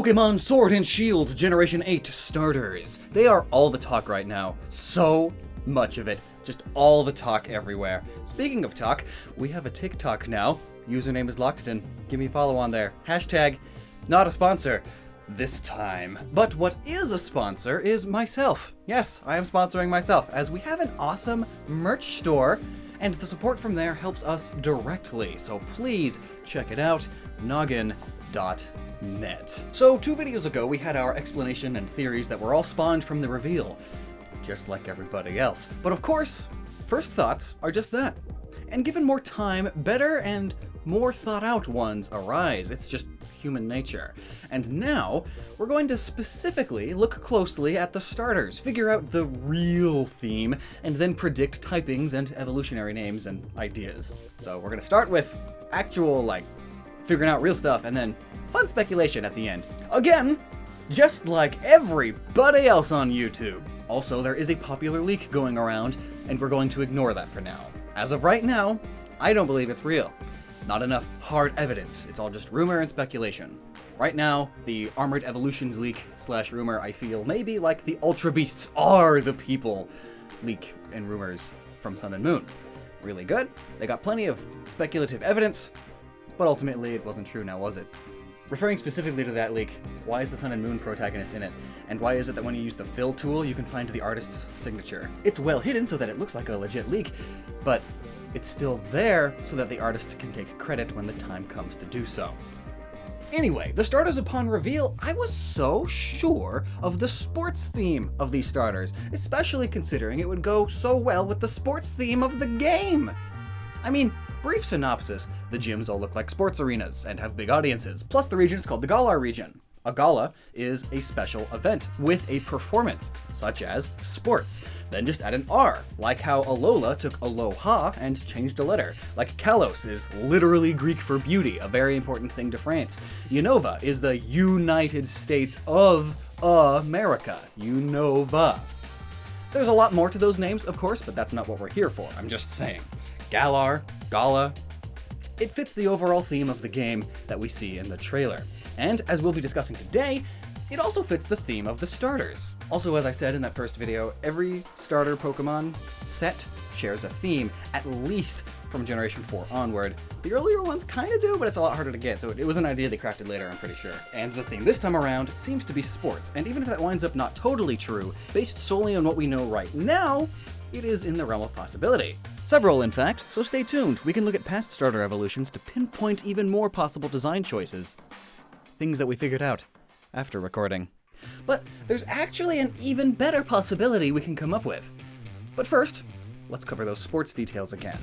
Pokemon Sword and Shield Generation 8 starters. They are all the talk right now. So much of it. Just all the talk everywhere. Speaking of talk, we have a TikTok now. Username is Lockstin. Give me a follow on there. Hashtag not a sponsor this time. But what is a sponsor is myself. Yes, I am sponsoring myself as we have an awesome merch store and the support from there helps us directly. So please check it out. Gnoggin.net. So 2 videos ago we had our explanation and theories that were all spawned from the reveal, just like everybody else. But of course, first thoughts are just that. And given more time, better and more thought out ones arise. It's just human nature. And now, we're going to specifically look closely at the starters, figure out the real theme, and then predict typings and evolutionary names and ideas. So we're gonna start with actual, figuring out real stuff, and then fun speculation at the end. Again, just like everybody else on YouTube. Also, there is a popular leak going around, and we're going to ignore that for now. As of right now, I don't believe it's real. Not enough hard evidence. It's all just rumor and speculation. Right now, the Armored Evolutions leak / rumor, I feel, may be like the Ultra Beasts are the people leak and rumors from Sun and Moon. Really good. They got plenty of speculative evidence, but ultimately it wasn't true now, was it? Referring specifically to that leak, why is the Sun and Moon protagonist in it? And why is it that when you use the fill tool, you can find the artist's signature? It's well hidden so that it looks like a legit leak, but it's still there so that the artist can take credit when the time comes to do so. Anyway, the starters upon reveal, I was so sure of the sports theme of these starters, especially considering it would go so well with the sports theme of the game. I mean, brief synopsis, the gyms all look like sports arenas and have big audiences, plus the region is called the Galar region. A gala is a special event with a performance, such as sports. Then just add an R, like how Alola took Aloha and changed a letter. Like Kalos is literally Greek for beauty, a very important thing to France. Unova is the United States of America. Unova. There's a lot more to those names, of course, but that's not what we're here for. I'm just saying. Galar, Gala. It fits the overall theme of the game that we see in the trailer. And, as we'll be discussing today, it also fits the theme of the starters. Also, as I said in that first video, every starter Pokemon set shares a theme, at least from Generation 4 onward. The earlier ones kind of do, but it's a lot harder to get, so it was an idea they crafted later, I'm pretty sure. And the theme this time around seems to be sports, and even if that winds up not totally true, based solely on what we know right now, it is in the realm of possibility. Several, in fact, so stay tuned. We can look at past starter evolutions to pinpoint even more possible design choices. Things that we figured out after recording. But there's actually an even better possibility we can come up with. But first, let's cover those sports details again.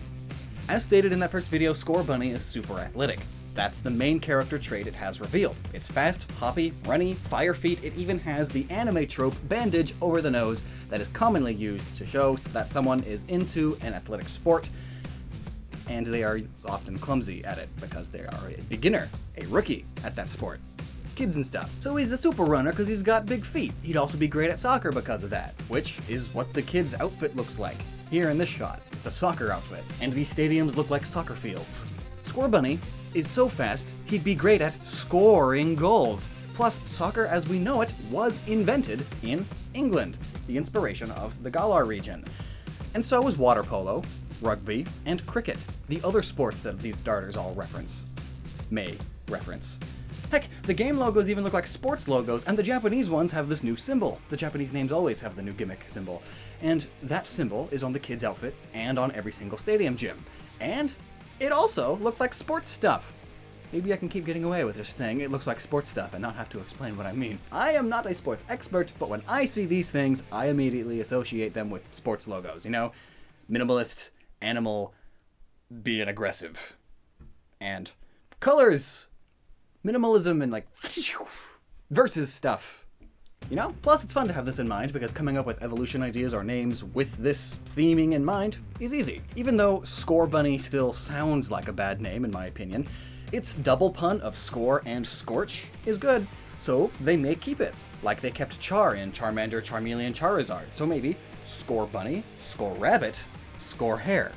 As stated in that first video, Scorbunny is super athletic. That's the main character trait it has revealed. It's fast, hoppy, runny, fire feet. It even has the anime trope bandage over the nose that is commonly used to show that someone is into an athletic sport, and they are often clumsy at it because they are a beginner, a rookie at that sport. Kids and stuff. So he's a super runner because he's got big feet. He'd also be great at soccer because of that, which is what the kid's outfit looks like. Here in this shot, it's a soccer outfit, and these stadiums look like soccer fields. Scorbunny is so fast, he'd be great at scoring goals. Plus, soccer as we know it was invented in England, the inspiration of the Galar region. And so was water polo, rugby, and cricket, the other sports that these starters all may reference. Heck, the game logos even look like sports logos, and the Japanese ones have this new symbol. The Japanese names always have the new gimmick symbol. And that symbol is on the kid's outfit and on every single stadium gym. And it also looks like sports stuff. Maybe I can keep getting away with just saying it looks like sports stuff and not have to explain what I mean. I am not a sports expert, but when I see these things, I immediately associate them with sports logos, you know? Minimalist, animal, being aggressive. And colors, minimalism, and versus stuff. You know? Plus, it's fun to have this in mind because coming up with evolution ideas or names with this theming in mind is easy. Even though Scorbunny still sounds like a bad name in my opinion, its double pun of score and scorch is good, so they may keep it. Like they kept Char in Charmander, Charmeleon, Charizard, so maybe Scorbunny, Scorabbit, Scorehair.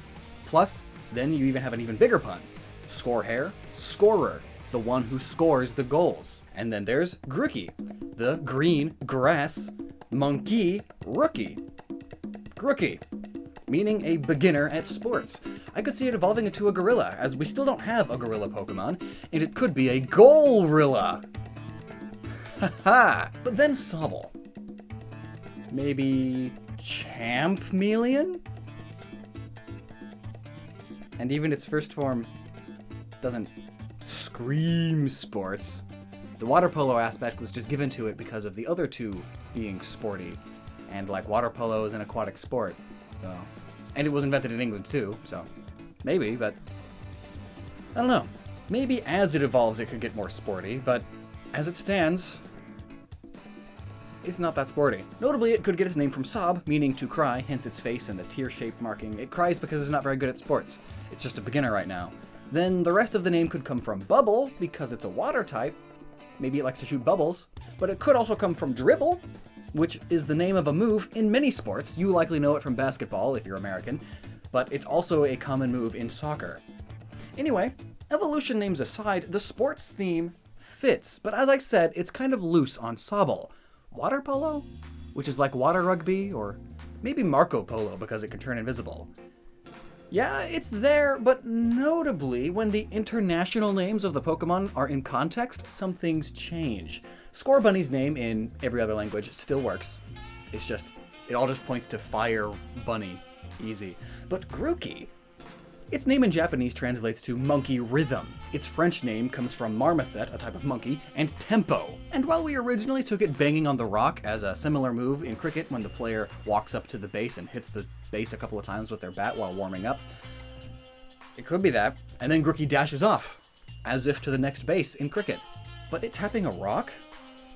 Plus, then you even have an even bigger pun. Scorehair, Scorer. the one who scores the goals. And then there's Grookey, the green grass monkey rookie. Grookey, meaning a beginner at sports. I could see it evolving into a gorilla, as we still don't have a gorilla Pokemon, and it could be a Golrilla. Haha! But then Sobble. Maybe Champmeleon? And even its first form doesn't scream sports. The water polo aspect was just given to it because of the other two being sporty. And like water polo is an aquatic sport, so. And it was invented in England too, so maybe, but I don't know. Maybe as it evolves it could get more sporty, but as it stands, it's not that sporty. Notably, it could get its name from sob, meaning to cry, hence its face and the tear-shaped marking. It cries because it's not very good at sports. It's just a beginner right now. Then the rest of the name could come from bubble, because it's a water type. Maybe it likes to shoot bubbles. But it could also come from dribble, which is the name of a move in many sports. You likely know it from basketball if you're American, but it's also a common move in soccer. Anyway, evolution names aside, the sports theme fits, but as I said, it's kind of loose on Sobble. Water polo? Which is like water rugby, or maybe Marco Polo because it can turn invisible. Yeah, it's there, but notably, when the international names of the Pokemon are in context, some things change. Scorbunny's name in every other language still works. It all just points to Fire Bunny. Easy. But Grookey, its name in Japanese translates to monkey rhythm. Its French name comes from marmoset, a type of monkey, and tempo. And while we originally took it banging on the rock as a similar move in cricket when the player walks up to the base and hits the base a couple of times with their bat while warming up, it could be that. And then Grookey dashes off, as if to the next base in cricket. But it tapping a rock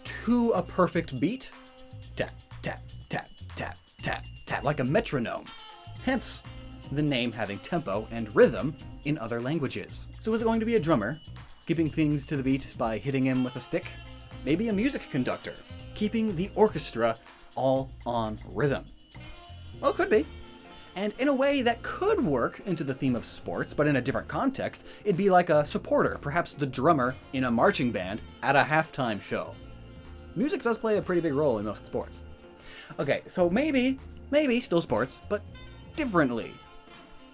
to a perfect beat? Tap, tap, tap, tap, tap, tap, like a metronome. Hence, the name having tempo and rhythm in other languages. So is it going to be a drummer, keeping things to the beat by hitting him with a stick? Maybe a music conductor, keeping the orchestra all on rhythm. Well, it could be. And in a way that could work into the theme of sports, but in a different context, it'd be like a supporter, perhaps the drummer in a marching band at a halftime show. Music does play a pretty big role in most sports. Okay, so maybe still sports, but differently.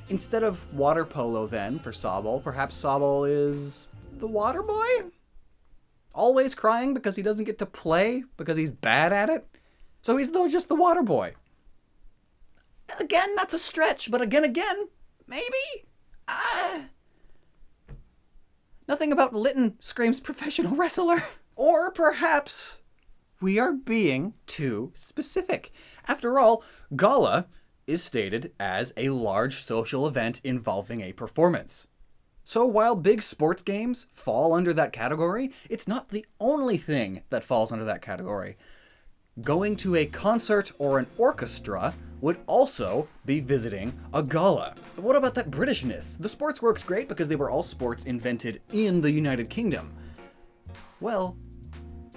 Instead of water polo then, for Sobble, perhaps Sobble is the water boy? Always crying because he doesn't get to play because he's bad at it? So he's though just the water boy. Again, that's a stretch, but again, maybe? Nothing about Litten screams professional wrestler. Or perhaps we are being too specific. After all, Gala is stated as a large social event involving a performance. So while big sports games fall under that category, it's not the only thing that falls under that category. Going to a concert or an orchestra would also be visiting a gala. But what about that Britishness? The sports worked great because they were all sports invented in the United Kingdom. Well,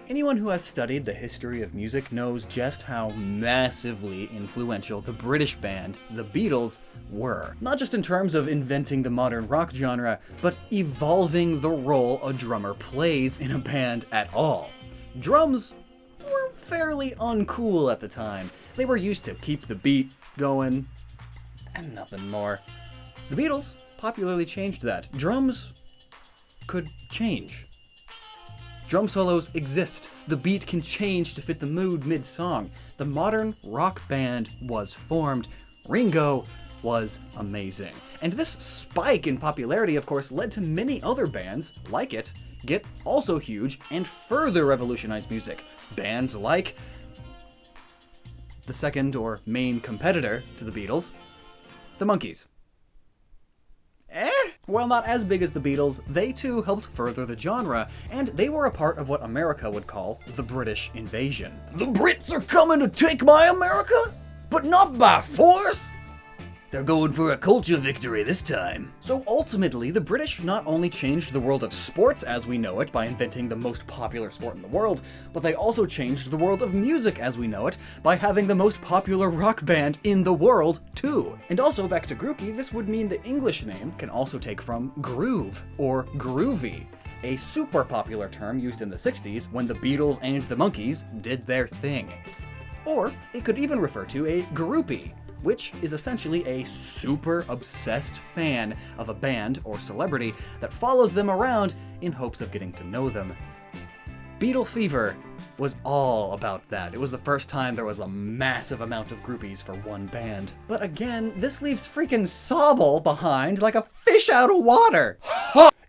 anyone who has studied the history of music knows just how massively influential the British band, the Beatles, were. Not just in terms of inventing the modern rock genre, but evolving the role a drummer plays in a band at all. Drums were fairly uncool at the time. They were used to keep the beat going, and nothing more. The Beatles popularly changed that. Drums could change. Drum solos exist. The beat can change to fit the mood mid-song. The modern rock band was formed. Ringo was amazing. And this spike in popularity, of course, led to many other bands like it get also huge and further revolutionize music. Bands like the second or main competitor to the Beatles, the Monkees. While not as big as the Beatles, they too helped further the genre, and they were a part of what America would call the British invasion. The Brits are coming to take my America, but not by force! They're going for a culture victory this time. So ultimately, the British not only changed the world of sports as we know it by inventing the most popular sport in the world, but they also changed the world of music as we know it by having the most popular rock band in the world, too. And also, back to Grookey, this would mean the English name can also take from groove, or groovy, a super popular term used in the 60s when the Beatles and the Monkees did their thing. Or it could even refer to a groupie, which is essentially a super obsessed fan of a band or celebrity that follows them around in hopes of getting to know them. Beatle Fever was all about that. It was the first time there was a massive amount of groupies for one band. But again, this leaves freaking Sobble behind like a fish out of water.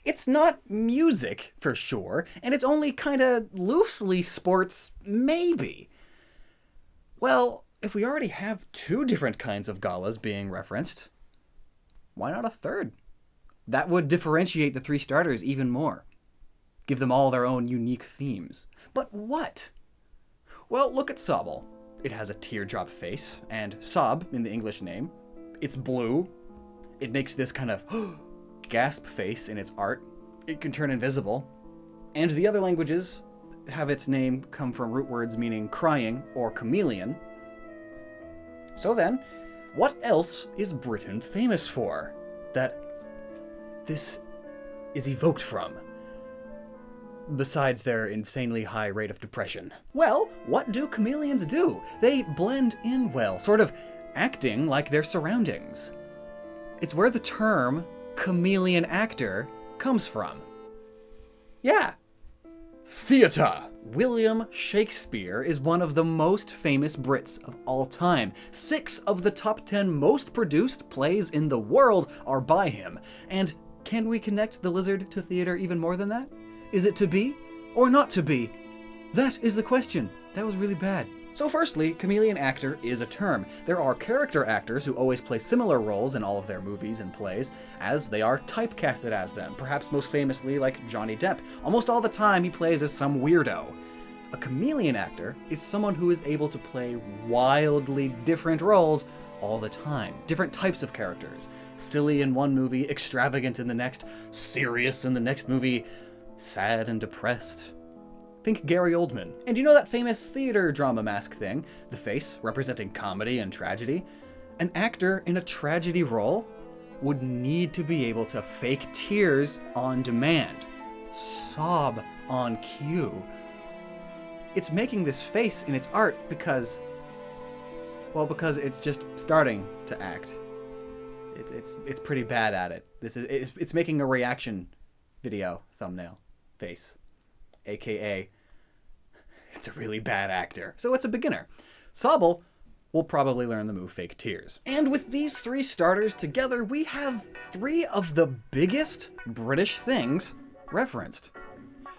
It's not music, for sure, and it's only kinda loosely sports, maybe. Well, if we already have 2 different kinds of galas being referenced, why not a third? That would differentiate the 3 starters even more. Give them all their own unique themes. But what? Well, look at Sobble. It has a teardrop face, and Sob in the English name. It's blue. It makes this kind of gasp face in its art. It can turn invisible. And the other languages have its name come from root words meaning crying or chameleon. So then, what else is Britain famous for that this is evoked from, besides their insanely high rate of depression? Well, what do chameleons do? They blend in well, sort of acting like their surroundings. It's where the term chameleon actor comes from. Yeah. Theatre. William Shakespeare is one of the most famous Brits of all time. 6 of the top 10 most produced plays in the world are by him. And can we connect the lizard to theater even more than that? Is it to be or not to be? That is the question. That was really bad. So firstly, chameleon actor is a term. There are character actors who always play similar roles in all of their movies and plays, as they are typecasted as them, perhaps most famously like Johnny Depp. Almost all the time he plays as some weirdo. A chameleon actor is someone who is able to play wildly different roles all the time. Different types of characters. Silly in one movie, extravagant in the next, serious in the next movie, sad and depressed. Think Gary Oldman. And you know that famous theater drama mask thing? The face representing comedy and tragedy? An actor in a tragedy role would need to be able to fake tears on demand. Sob on cue. It's making this face in its art because it's just starting to act. It's pretty bad at it. It's making a reaction video thumbnail face. AKA, it's a really bad actor. So it's a beginner. Sobble will probably learn the move fake tears. And with these 3 starters together, we have 3 of the biggest British things referenced.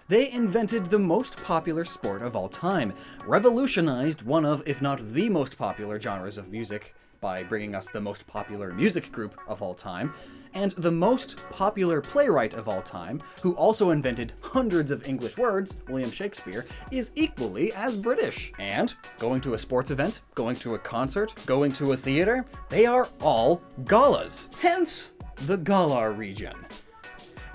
They invented the most popular sport of all time, revolutionized one of, if not the most popular genres of music by bringing us the most popular music group of all time, and the most popular playwright of all time, who also invented hundreds of English words, William Shakespeare, is equally as British. And going to a sports event, going to a concert, going to a theater, they are all galas. Hence, the Galar region.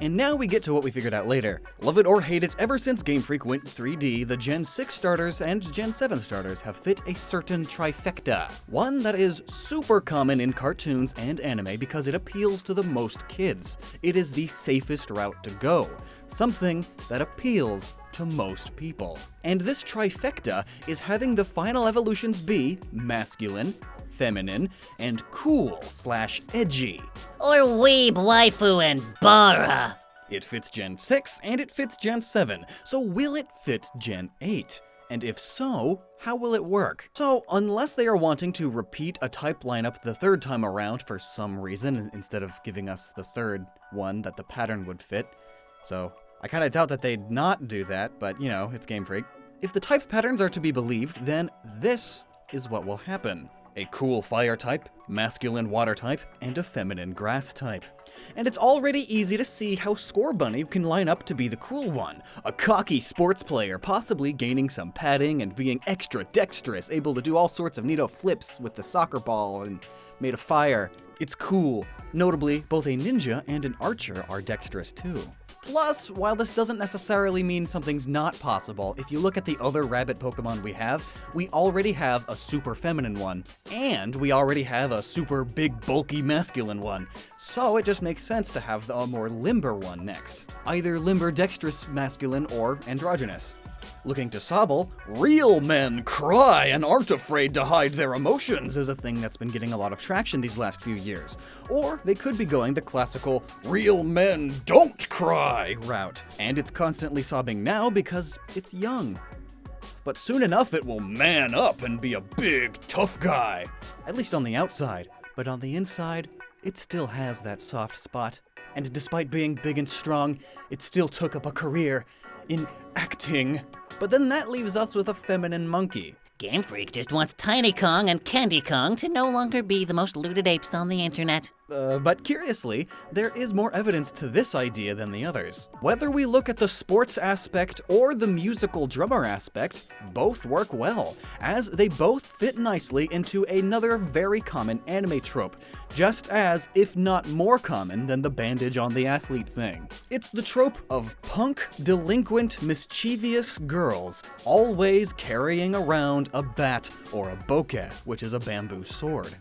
And now we get to what we figured out later. Love it or hate it, ever since Game Freak went 3D, the Gen 6 starters and Gen 7 starters have fit a certain trifecta. One that is super common in cartoons and anime because it appeals to the most kids. It is the safest route to go. Something that appeals to most people. And this trifecta is having the final evolutions be masculine, feminine, and cool/edgy. Or weeb, waifu, and bara. It fits Gen 6 and it fits Gen 7, so will it fit Gen 8? And if so, how will it work? So, unless they are wanting to repeat a type lineup the 3rd time around for some reason, instead of giving us the 3rd one that the pattern would fit, so I kinda doubt that they'd not do that, but you know, it's Game Freak. If the type patterns are to be believed, then this is what will happen. A cool fire type, masculine water type, and a feminine grass type. And it's already easy to see how Scorbunny can line up to be the cool one. A cocky sports player, possibly gaining some padding and being extra dexterous, able to do all sorts of neato flips with the soccer ball and made of fire. It's cool. Notably, both a ninja and an archer are dexterous too. Plus, while this doesn't necessarily mean something's not possible, if you look at the other rabbit Pokemon we already have a super feminine one, and we already have a super big, bulky masculine one. So it just makes sense to have a more limber one next. Either limber dexterous masculine or androgynous. Looking to Sobble, real men cry and aren't afraid to hide their emotions is a thing that's been getting a lot of traction these last few years. Or they could be going the classical real men don't cry route. And it's constantly sobbing now because it's young. But soon enough it will man up and be a big, tough guy. At least on the outside. But on the inside, it still has that soft spot. And despite being big and strong, it still took up a career in acting. But then that leaves us with a feminine monkey. Game Freak just wants Tiny Kong and Candy Kong to no longer be the most looted apes on the internet. But curiously, there is more evidence to this idea than the others. Whether we look at the sports aspect or the musical drummer aspect, both work well, as they both fit nicely into another very common anime trope, just as, if not more common than the bandage on the athlete thing. It's the trope of punk, delinquent, mischievous girls, always carrying around a bat or a bokeh, which is a bamboo sword.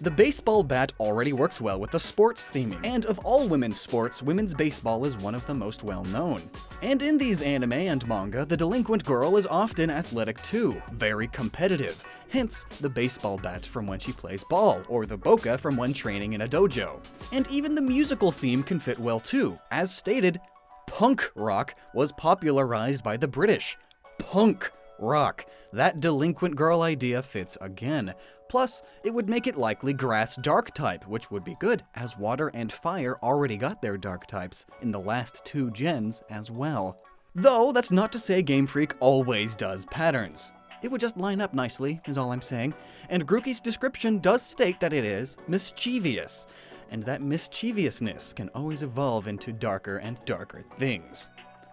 The baseball bat already works well with the sports theming, and of all women's sports, women's baseball is one of the most well-known. And in these anime and manga, the delinquent girl is often athletic too, very competitive, hence the baseball bat from when she plays ball, or the bokeh from when training in a dojo. And even the musical theme can fit well too. As stated, punk rock was popularized by the British. Punk rock. That delinquent girl idea fits again. Plus, it would make it likely grass dark type, which would be good, as water and fire already got their dark types in the last 2 gens as well. Though, that's not to say Game Freak always does patterns. It would just line up nicely, is all I'm saying, and Grookey's description does state that it is mischievous, and that mischievousness can always evolve into darker and darker things,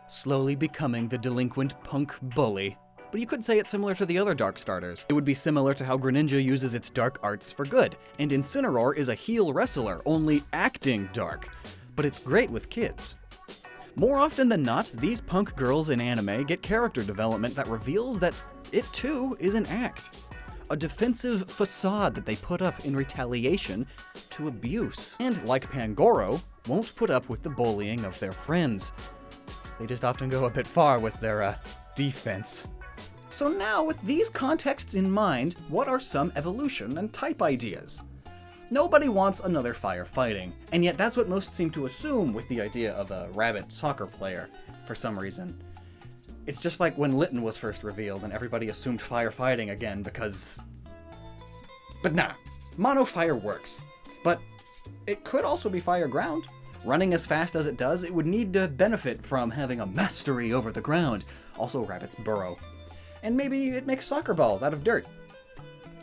slowly becoming the delinquent punk bully. But you could say it's similar to the other dark starters. It would be similar to how Greninja uses its dark arts for good, and Incineroar is a heel wrestler, only acting dark. But it's great with kids. More often than not, these punk girls in anime get character development that reveals that it too is an act. A defensive facade that they put up in retaliation to abuse. And like Pangoro, won't put up with the bullying of their friends. They just often go a bit far with their, defense. So now, with these contexts in mind, what are some evolution and type ideas? Nobody wants another firefighting, and yet that's what most seem to assume with the idea of a rabbit soccer player, for some reason. It's just like when Litten was first revealed and everybody assumed firefighting again because... But nah, mono fire works. But it could also be fire ground. Running as fast as it does, it would need to benefit from having a mastery over the ground. Also, rabbits burrow. And maybe it makes soccer balls out of dirt.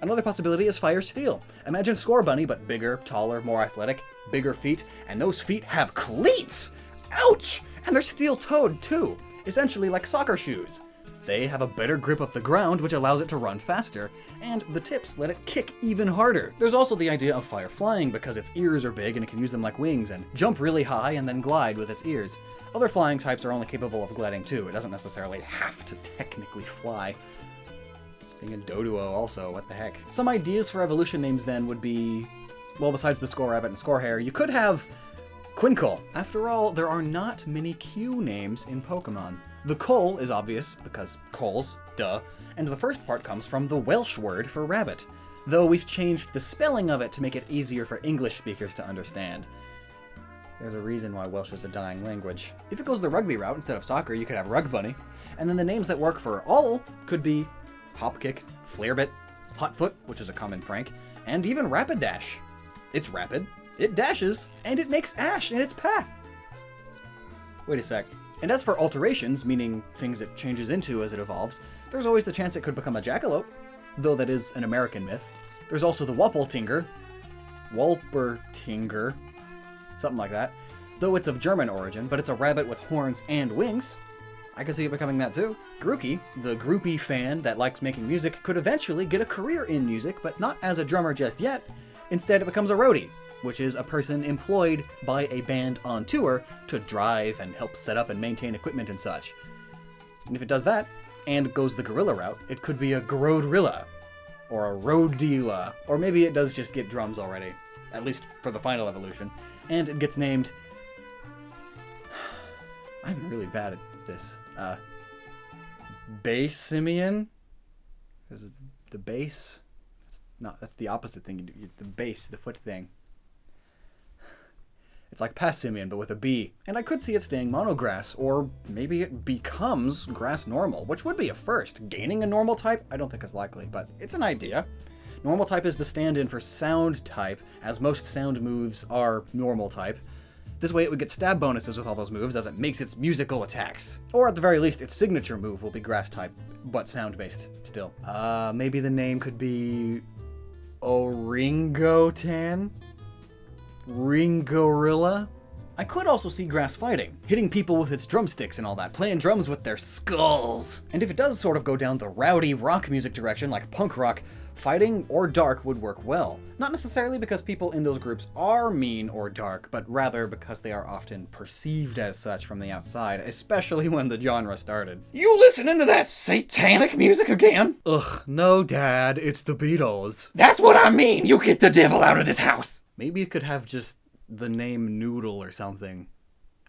Another possibility is fire steel. Imagine Scorbunny, but bigger, taller, more athletic, bigger feet, and those feet have cleats! Ouch! And they're steel-toed too, essentially like soccer shoes. They have a better grip of the ground, which allows it to run faster, and the tips let it kick even harder. There's also the idea of fire flying because its ears are big and it can use them like wings and jump really high and then glide with its ears. Other flying types are only capable of gliding too. It doesn't necessarily have to technically fly. Thinking Doduo also, what the heck. Some ideas for evolution names then would be, well, besides the Scorabbit and Scorehair, you could have Quinkle. After all, there are not many Q names in Pokemon. The Cole is obvious, because coals, duh, and the first part comes from the Welsh word for rabbit, though we've changed the spelling of it to make it easier for English speakers to understand. There's a reason why Welsh is a dying language. If it goes the rugby route instead of soccer, you could have Rugbunny, and then the names that work for all could be Hopkick, Flarebit, Hotfoot, which is a common prank, and even Rapidash. It's rapid, it dashes, and it makes ash in its path. Wait a sec. And as for alterations, meaning things it changes into as it evolves, there's always the chance it could become a jackalope, though that is an American myth. There's also the Walpertinger, something like that, though it's of German origin, but it's a rabbit with horns and wings. I could see it becoming that too. Grookey, the groupie fan that likes making music, could eventually get a career in music, but not as a drummer just yet. Instead, it becomes a roadie, which is a person employed by a band on tour to drive and help set up and maintain equipment and such. And if it does that, and goes the gorilla route, it could be a Grodrilla, or a Rodila, or maybe it does just get drums already, at least for the final evolution, and it gets named... I'm really bad at this. Bass Simeon? Is it the bass? That's the opposite thing. You do, the bass, the foot thing. It's like Passimian, but with a B. And I could see it staying monograss, or maybe it becomes grass normal, which would be a first. Gaining a normal type? I don't think is likely, but it's an idea. Normal type is the stand-in for sound type, as most sound moves are normal type. This way it would get stab bonuses with all those moves, as it makes its musical attacks. Or at the very least, its signature move will be grass type, but sound-based still. Maybe the name could be... Oringotan? Ringorilla? I could also see grass fighting, hitting people with its drumsticks and all that, playing drums with their skulls. And if it does sort of go down the rowdy rock music direction, like punk rock, fighting or dark would work well. Not necessarily because people in those groups are mean or dark, but rather because they are often perceived as such from the outside, especially when the genre started. You listening to that satanic music again? Ugh, no, Dad, it's the Beatles. That's what I mean! You get the devil out of this house! Maybe it could have just the name Noodle or something.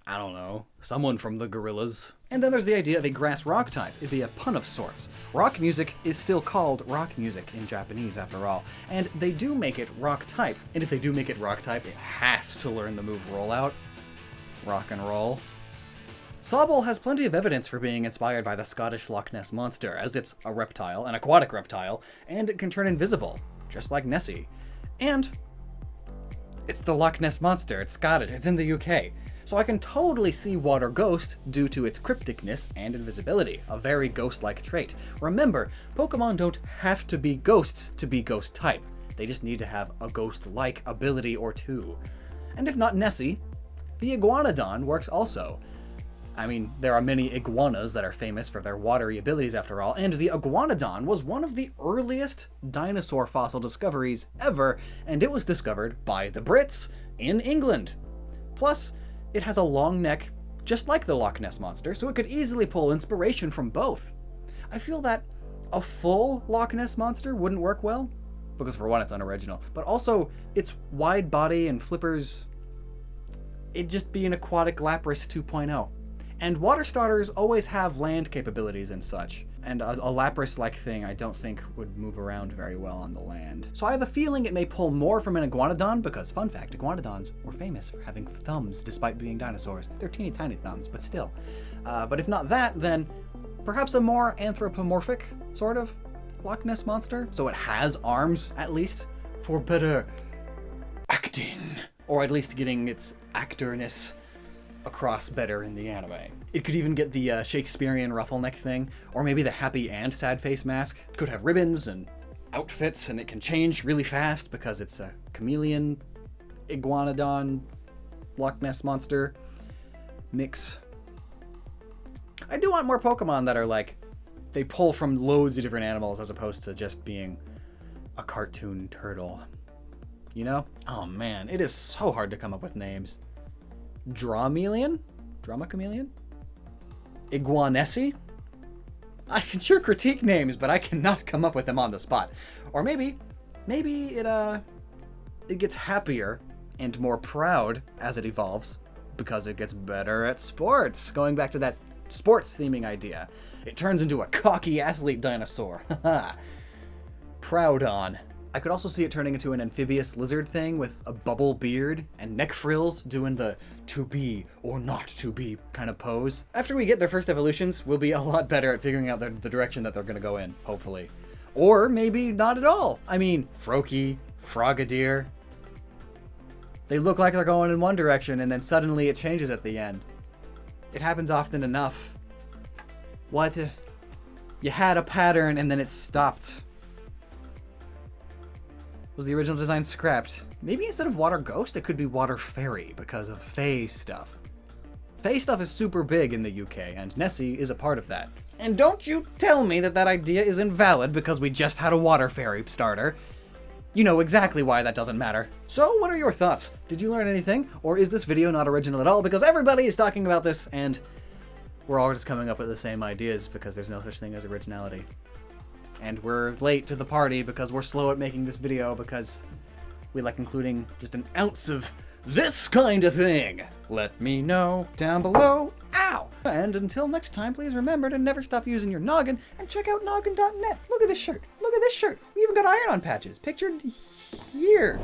I don't know. Someone from the Gorillaz. And then there's the idea of a grass rock type. It'd be a pun of sorts. Rock music is still called rock music in Japanese, after all. And they do make it rock type. And if they do make it rock type, it has to learn the move rollout. Rock and roll. Sobble has plenty of evidence for being inspired by the Scottish Loch Ness Monster, as it's a reptile, an aquatic reptile, and it can turn invisible, just like Nessie. And it's the Loch Ness Monster. It's Scottish. It's in the UK. So I can totally see Water Ghost due to its crypticness and invisibility, a very ghost-like trait. Remember, Pokemon don't have to be ghosts to be ghost type. They just need to have a ghost-like ability or two. And if not Nessie, the Iguanodon works also. I mean, there are many iguanas that are famous for their watery abilities after all, and the Iguanodon was one of the earliest dinosaur fossil discoveries ever, and it was discovered by the Brits in England. Plus, it has a long neck, just like the Loch Ness Monster, so it could easily pull inspiration from both. I feel that a full Loch Ness Monster wouldn't work well, because for one, it's unoriginal, but also, its wide body and flippers, it'd just be an aquatic Lapras 2.0. And water starters always have land capabilities and such, and a Lapras-like thing I don't think would move around very well on the land. So I have a feeling it may pull more from an Iguanodon, because, fun fact, Iguanodons were famous for having thumbs despite being dinosaurs. They're teeny tiny thumbs, but still. But if not that, then perhaps a more anthropomorphic, sort of, Loch Ness Monster? So it has arms, at least, for better acting. Or at least getting its actorness across better in the anime. It could even get the Shakespearean ruffle-neck thing, or maybe the happy and sad face mask. It could have ribbons and outfits, and it can change really fast because it's a chameleon, Iguanodon, Loch Ness Monster mix. I do want more Pokemon that are like, they pull from loads of different animals as opposed to just being a cartoon turtle. You know? Oh man, it is so hard to come up with names. Dramamelion? Chameleon? Iguanessi? I can sure critique names, but I cannot come up with them on the spot. Or maybe it gets happier and more proud as it evolves because it gets better at sports. Going back to that sports theming idea. It turns into a cocky athlete dinosaur. Haha. Proudon. I could also see it turning into an amphibious lizard thing with a bubble beard and neck frills doing the to be or not to be kind of pose. After we get their first evolutions, we'll be a lot better at figuring out the direction that they're going to go in, hopefully. Or maybe not at all. I mean, Froakie, Frogadier. They look like they're going in one direction and then suddenly it changes at the end. It happens often enough. What? You had a pattern and then it stopped. Was the original design scrapped? Maybe instead of Water Ghost, it could be Water Fairy because of Fae stuff. Fae stuff is super big in the UK, and Nessie is a part of that. And don't you tell me that that idea is invalid because we just had a Water Fairy starter. You know exactly why that doesn't matter. So what are your thoughts? Did you learn anything? Or is this video not original at all because everybody is talking about this and we're all just coming up with the same ideas because there's no such thing as originality? And we're late to the party because we're slow at making this video because we like including just an ounce of this kind of thing. Let me know down below. Ow! And until next time, please remember to never stop using your noggin and check out noggin.net. Look at this shirt. Look at this shirt. We even got iron-on patches pictured here.